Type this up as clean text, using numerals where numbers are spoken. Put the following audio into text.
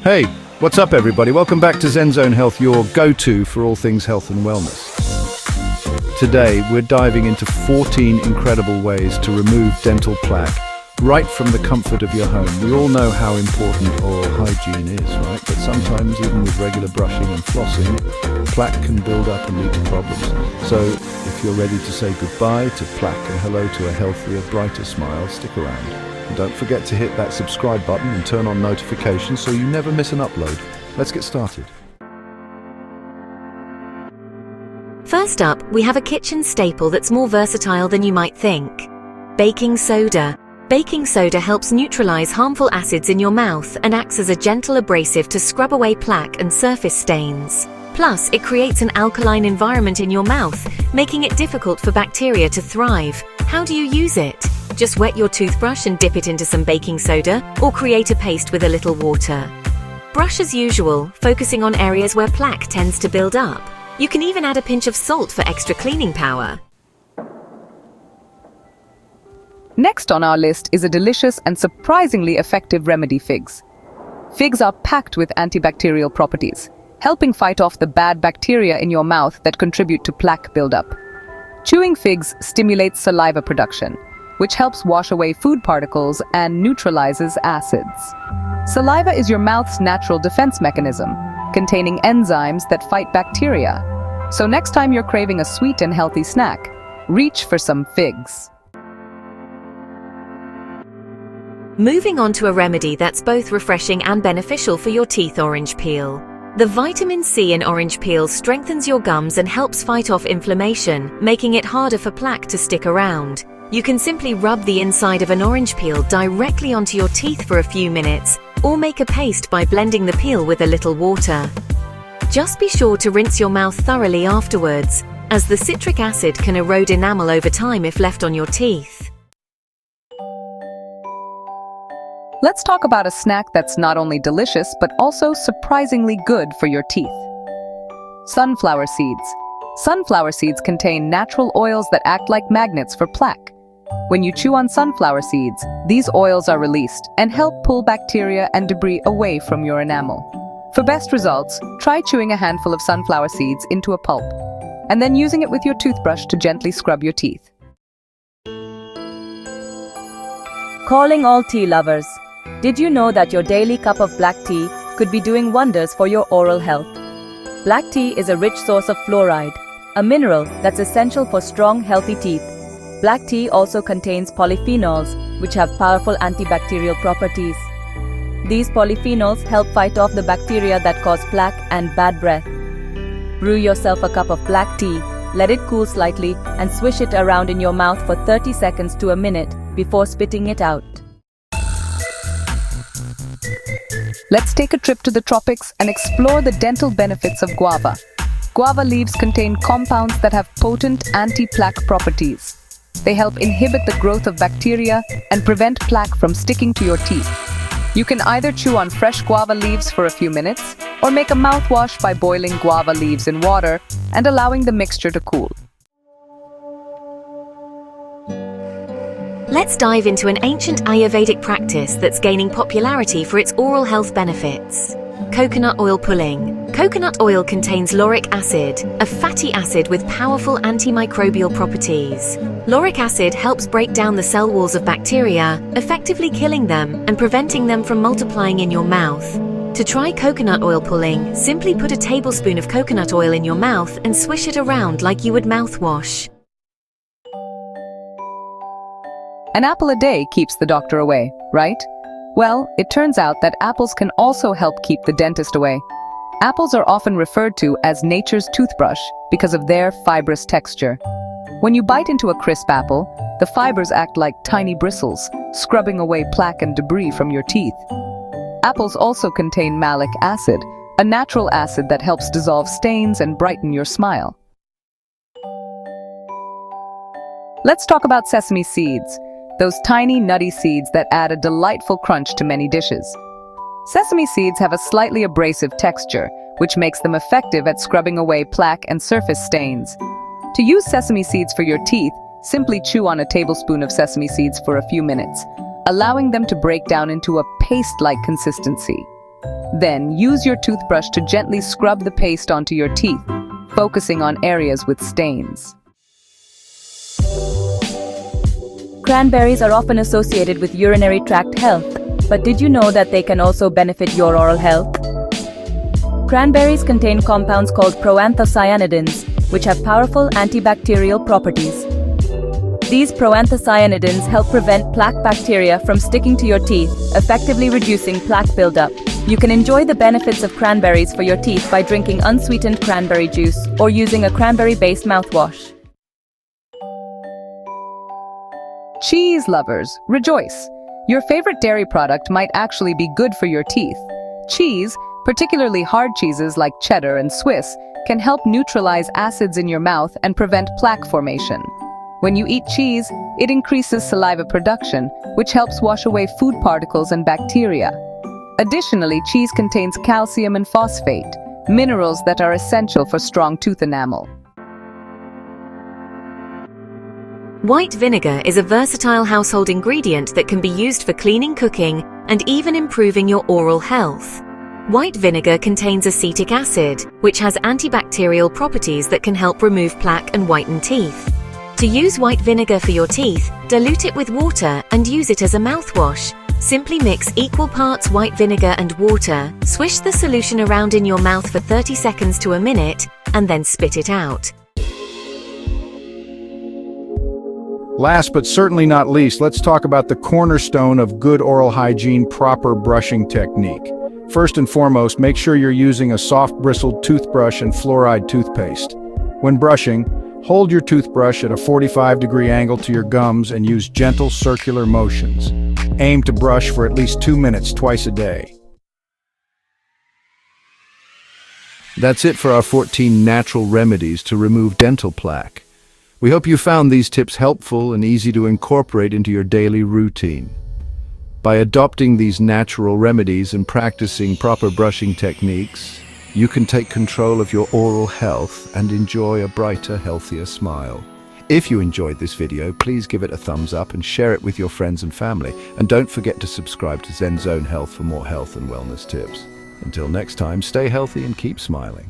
Hey, what's up everybody? Welcome back to Zen Zone Health, your go-to for all things health and wellness. Today, we're diving into 14 incredible ways to remove dental plaque right from the comfort of your home. We all know how important oral hygiene is, right? But sometimes, even with regular brushing and flossing, plaque can build up and lead to problems. So, if you're ready to say goodbye to plaque and hello to a healthier, brighter smile, stick around. And don't forget to hit that subscribe button and turn on notifications so you never miss an upload. Let's get started. First up, we have a kitchen staple that's more versatile than you might think. Baking soda. Baking soda helps neutralize harmful acids in your mouth and acts as a gentle abrasive to scrub away plaque and surface stains. Plus, it creates an alkaline environment in your mouth, making it difficult for bacteria to thrive. How do you use it? Just wet your toothbrush and dip it into some baking soda, or create a paste with a little water. Brush as usual, focusing on areas where plaque tends to build up. You can even add a pinch of salt for extra cleaning power. Next on our list is a delicious and surprisingly effective remedy: figs. Figs are packed with antibacterial properties, helping fight off the bad bacteria in your mouth that contribute to plaque buildup. Chewing figs stimulates saliva production, which helps wash away food particles and neutralizes acids. Saliva is your mouth's natural defense mechanism, containing enzymes that fight bacteria. So next time you're craving a sweet and healthy snack, reach for some figs. Moving on to a remedy that's both refreshing and beneficial for your teeth: orange peel. The vitamin C in orange peel strengthens your gums and helps fight off inflammation, making it harder for plaque to stick around. You can simply rub the inside of an orange peel directly onto your teeth for a few minutes, or make a paste by blending the peel with a little water. Just be sure to rinse your mouth thoroughly afterwards, as the citric acid can erode enamel over time if left on your teeth. Let's talk about a snack that's not only delicious but also surprisingly good for your teeth. Sunflower seeds. Sunflower seeds contain natural oils that act like magnets for plaque. When you chew on sunflower seeds, these oils are released and help pull bacteria and debris away from your enamel. For best results, try chewing a handful of sunflower seeds into a pulp, and then using it with your toothbrush to gently scrub your teeth. Calling all tea lovers. Did you know that your daily cup of black tea could be doing wonders for your oral health? Black tea is a rich source of fluoride, a mineral that's essential for strong, healthy teeth. Black tea also contains polyphenols, which have powerful antibacterial properties. These polyphenols help fight off the bacteria that cause plaque and bad breath. Brew yourself a cup of black tea, let it cool slightly, and swish it around in your mouth for 30 seconds to a minute before spitting it out. Let's take a trip to the tropics and explore the dental benefits of guava. Guava leaves contain compounds that have potent anti-plaque properties. They help inhibit the growth of bacteria and prevent plaque from sticking to your teeth. You can either chew on fresh guava leaves for a few minutes, or make a mouthwash by boiling guava leaves in water and allowing the mixture to cool. Let's dive into an ancient Ayurvedic practice that's gaining popularity for its oral health benefits. Coconut oil pulling. Coconut oil contains lauric acid, a fatty acid with powerful antimicrobial properties. Lauric acid helps break down the cell walls of bacteria, effectively killing them and preventing them from multiplying in your mouth. To try coconut oil pulling, simply put a tablespoon of coconut oil in your mouth and swish it around like you would mouthwash. An apple a day keeps the doctor away, right? Well, it turns out that apples can also help keep the dentist away. Apples are often referred to as nature's toothbrush because of their fibrous texture. When you bite into a crisp apple, the fibers act like tiny bristles, scrubbing away plaque and debris from your teeth. Apples also contain malic acid, a natural acid that helps dissolve stains and brighten your smile. Let's talk about sesame seeds. Those tiny, nutty seeds that add a delightful crunch to many dishes. Sesame seeds have a slightly abrasive texture, which makes them effective at scrubbing away plaque and surface stains. To use sesame seeds for your teeth, simply chew on a tablespoon of sesame seeds for a few minutes, allowing them to break down into a paste-like consistency. Then, use your toothbrush to gently scrub the paste onto your teeth, focusing on areas with stains. Cranberries are often associated with urinary tract health, but did you know that they can also benefit your oral health? Cranberries contain compounds called proanthocyanidins, which have powerful antibacterial properties. These proanthocyanidins help prevent plaque bacteria from sticking to your teeth, effectively reducing plaque buildup. You can enjoy the benefits of cranberries for your teeth by drinking unsweetened cranberry juice or using a cranberry-based mouthwash. Cheese lovers, rejoice! Your favorite dairy product might actually be good for your teeth. Cheese, particularly hard cheeses like cheddar and Swiss, can help neutralize acids in your mouth and prevent plaque formation. When you eat cheese, it increases saliva production, which helps wash away food particles and bacteria. Additionally, cheese contains calcium and phosphate, minerals that are essential for strong tooth enamel. White vinegar is a versatile household ingredient that can be used for cleaning, cooking, and even improving your oral health. White vinegar contains acetic acid, which has antibacterial properties that can help remove plaque and whiten teeth. To use white vinegar for your teeth, dilute it with water and use it as a mouthwash. Simply mix equal parts white vinegar and water, swish the solution around in your mouth for 30 seconds to a minute, and then spit it out. Last but certainly not least, let's talk about the cornerstone of good oral hygiene: proper brushing technique. First and foremost, make sure you're using a soft-bristled toothbrush and fluoride toothpaste. When brushing, hold your toothbrush at a 45-degree angle to your gums and use gentle circular motions. Aim to brush for at least 2 minutes twice a day. That's it for our 14 natural remedies to remove dental plaque. We hope you found these tips helpful and easy to incorporate into your daily routine. By adopting these natural remedies and practicing proper brushing techniques, you can take control of your oral health and enjoy a brighter, healthier smile. If you enjoyed this video, please give it a thumbs up and share it with your friends and family. And don't forget to subscribe to Zen Zone Health for more health and wellness tips. Until next time, stay healthy and keep smiling.